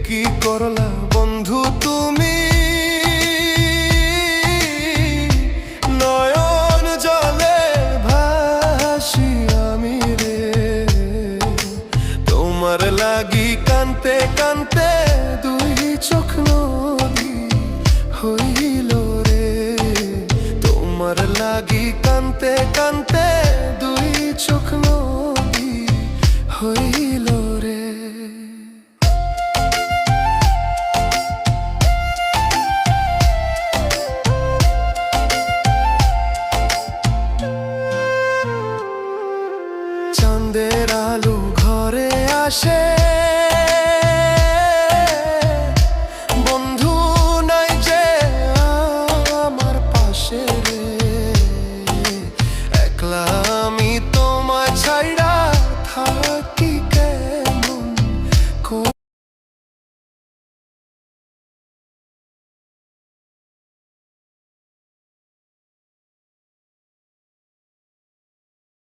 কি করলা বন্ধু তুমি, নয়ন জলে ভাসি আমি রে। তোমার লাগি কানতে কানতে দুই চোখ নদী হইল রে। তোমার লাগি কানতে কানতে দুই চোখ নদী হইল রে। চাঁদের আলো ঘরে আসে,